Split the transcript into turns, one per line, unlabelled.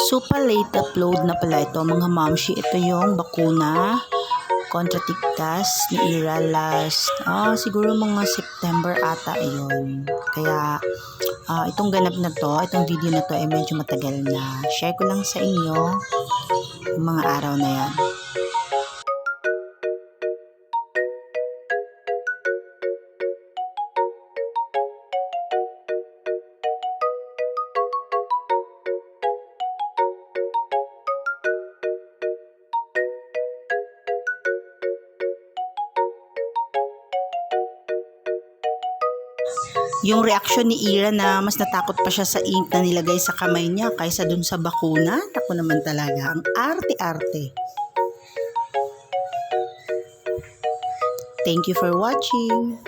Super late upload na pala ito mga mamshi. Ito yung bakuna kontra tigtas ni Ira last siguro mga September ata yun. Kaya itong ganap na to, itong video na to ay medyo matagal na. Share ko lang sa inyo yung mga araw na yan. Yung reaction ni Ira na mas natakot pa siya sa ink na nilagay sa kamay niya kaysa dun sa bakuna. Ako naman talaga, ang arte-arte. Thank you for watching.